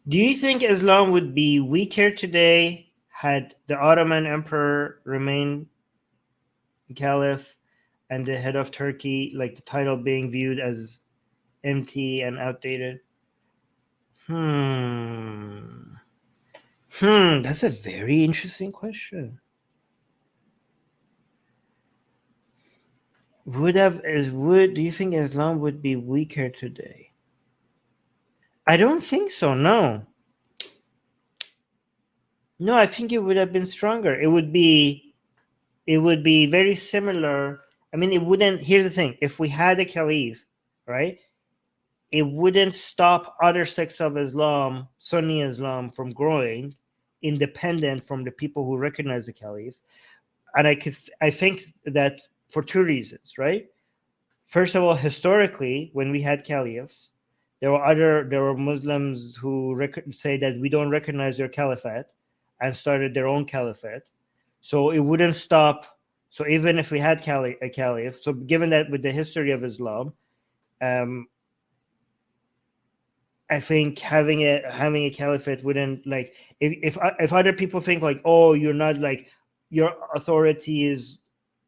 Do you think Islam would be weaker today had the Ottoman Emperor remained caliph and the head of Turkey, like the title being viewed as empty and outdated? Hmm. That's a very interesting question. Do you think Islam would be weaker today? I don't think so. No. No, I think it would have been stronger. It would be very similar. I mean, it wouldn't. Here's the thing: if we had a caliph, right, it wouldn't stop other sects of Islam, Sunni Islam, from growing, independent from the people who recognize the caliph. And I think that for two reasons, right? First of all, historically, when we had caliphs, there were Muslims who say that we don't recognize your caliphate, and started their own caliphate. So it wouldn't stop. So even if we had a caliph, so given that with the history of Islam, um, I think having a caliphate wouldn't, like, if other people think like, oh, you're not, like, your authority is,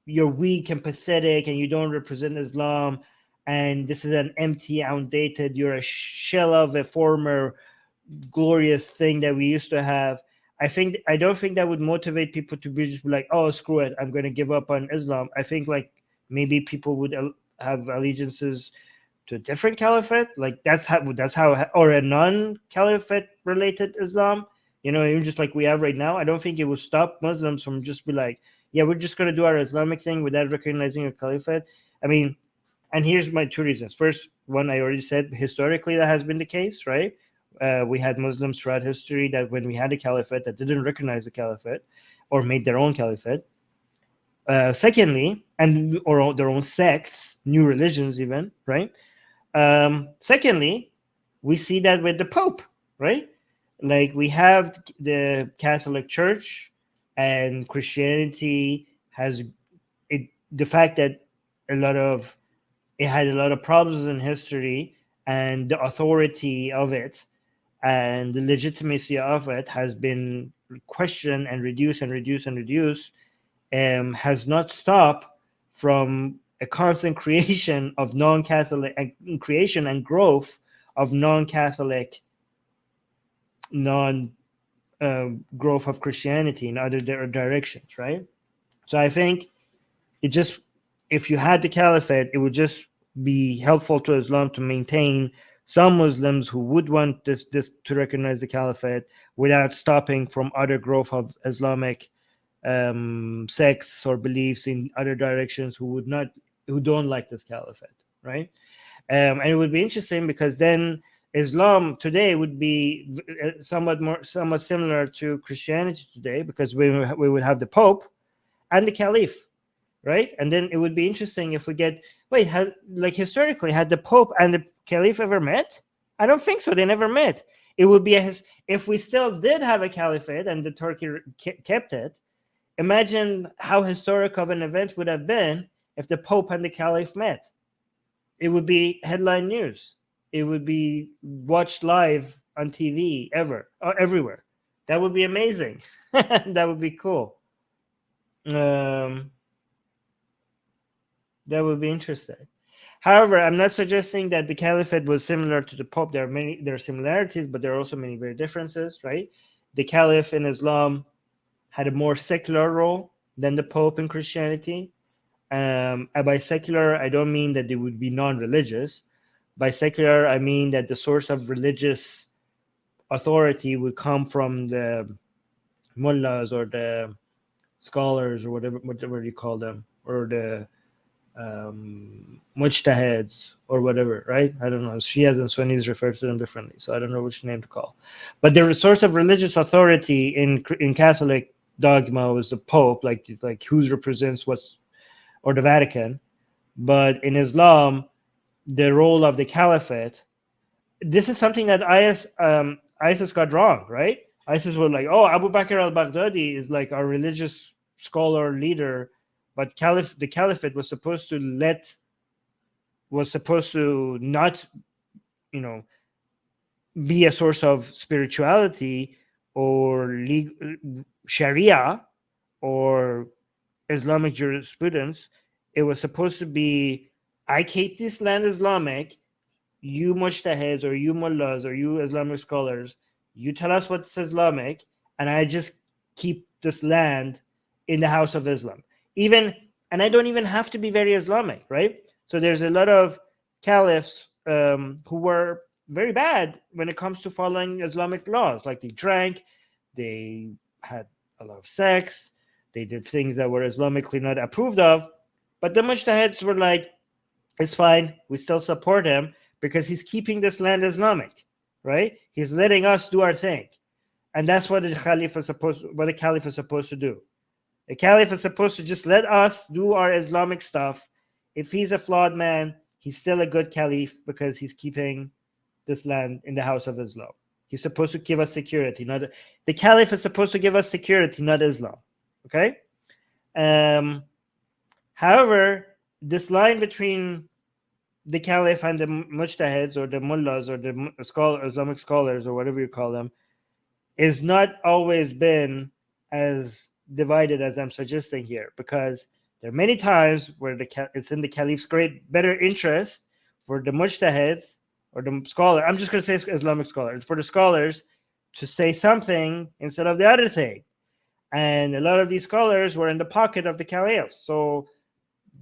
you're weak and pathetic and you don't represent Islam, and this is an empty, outdated, you're a shell of a former glorious thing that we used to have. I don't think that would motivate people to be just like, oh, screw it, I'm going to give up on Islam. I think, like, maybe people would have allegiances to a different caliphate, like that's how, or a non-caliphate related Islam, even just like we have right now. I don't think it would stop Muslims from just be like, yeah, we're just going to do our Islamic thing without recognizing a caliphate. I mean, and here's my two reasons. First one, I already said, historically that has been the case, right? We had Muslims throughout history that when we had a caliphate that didn't recognize the caliphate or made their own caliphate. Secondly, or their own sects, new religions even, right? Secondly, we see that with the Pope, right? Like, we have the Catholic Church, and Christianity has it. The fact that a lot of it had a lot of problems in history, and the authority of it and the legitimacy of it has been questioned and reduced and reduced and reduced, has not stopped from a constant creation of non-Catholic, creation and growth of non-Catholic, non growth of Christianity in other directions, right? So I think it just, if you had the caliphate, it would just be helpful to Islam to maintain some Muslims who would want this to recognize the caliphate without stopping from other growth of Islamic sects or beliefs in other directions who don't like this caliphate, right? And it would be interesting because then Islam today would be somewhat similar to Christianity today, because we would have the Pope and the Caliph, right? And then it would be interesting if we get, like, historically, had the Pope and the Caliph ever met? I don't think so. They never met. It would be if we still did have a caliphate and the Turkey kept it. Imagine how historic of an event would have been if the Pope and the Caliph met. It would be headline news. It would be watched live on TV everywhere. That would be amazing. That would be cool. Um, that would be interesting. However, I'm not suggesting that the caliphate was similar to the Pope. There are similarities, but there are also many very differences, right? The caliph in Islam had a more secular role than the Pope in Christianity. And by secular, I don't mean that they would be non-religious. By secular, I mean that the source of religious authority would come from the mullahs or the scholars or whatever you call them, or the mujtahids or whatever, right? I don't know. Shias and Sunnis refer to them differently, so I don't know which name to call. But the source of religious authority in Catholic dogma was the Pope, like who represents or the Vatican. But in Islam, the role of the caliphate, this is something that ISIS got wrong, right? ISIS was like, oh, Abu Bakr al-Baghdadi is like our religious scholar leader, but the caliphate was supposed to not, be a source of spirituality or Sharia or Islamic jurisprudence. It was supposed to be, I keep this land Islamic, you mujtahids or you mullahs or you Islamic scholars, you tell us what's Islamic, and I just keep this land in the house of Islam. Even, and I don't even have to be very Islamic, right? So there's a lot of caliphs who were very bad when it comes to following Islamic laws. Like they drank, they had a lot of sex, they did things that were Islamically not approved of. But the mujtahids were like, it's fine, we still support him because he's keeping this land Islamic, right? He's letting us do our thing. And that's what the caliph is supposed to do. The caliph is supposed to just let us do our Islamic stuff. If he's a flawed man, he's still a good caliph because he's keeping this land in the house of Islam. He's supposed to give us security. The caliph is supposed to give us security, not Islam. Okay? However, this line between the caliph and the mujtahids or the mullahs or the Islamic scholars or whatever you call them is not always been as divided as I'm suggesting here, because there are many times where it's in the caliph's better interest for the mujtahids or the scholar, I'm just going to say Islamic scholars, for the scholars to say something instead of the other thing. And a lot of these scholars were in the pocket of the caliph, so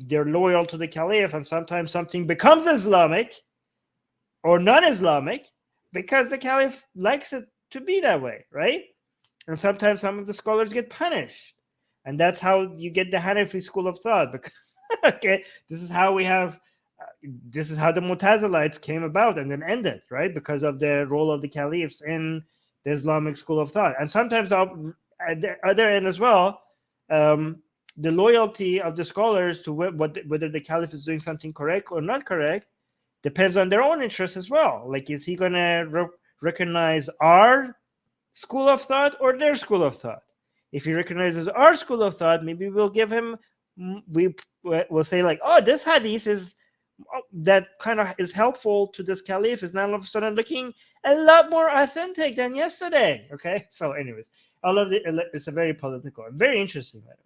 they're loyal to the caliph, and sometimes something becomes Islamic or non-Islamic because the caliph likes it to be that way, right? And sometimes some of the scholars get punished, and that's how you get the Hanafi school of thought. Because, okay, this is how the Mu'tazilites came about and then ended, right? Because of the role of the caliphs in the Islamic school of thought. And sometimes at the other end as well, the loyalty of the scholars to whether the caliph is doing something correct or not correct depends on their own interests as well. Like, is he going to recognize our school of thought or their school of thought? If he recognizes our school of thought, maybe we'll give him, we'll say like, oh, this hadith is that kind of is helpful to this caliph is now all of a sudden looking a lot more authentic than yesterday. Okay, so anyways, all of it's a very political and very interesting matter.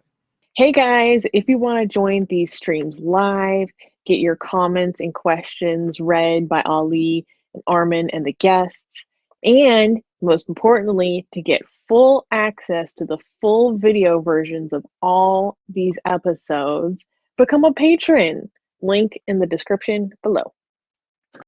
Hey guys, if you want to join these streams live, get your comments and questions read by Ali and Armin and the guests, and most importantly, to get full access to the full video versions of all these episodes, become a patron. Link in the description below.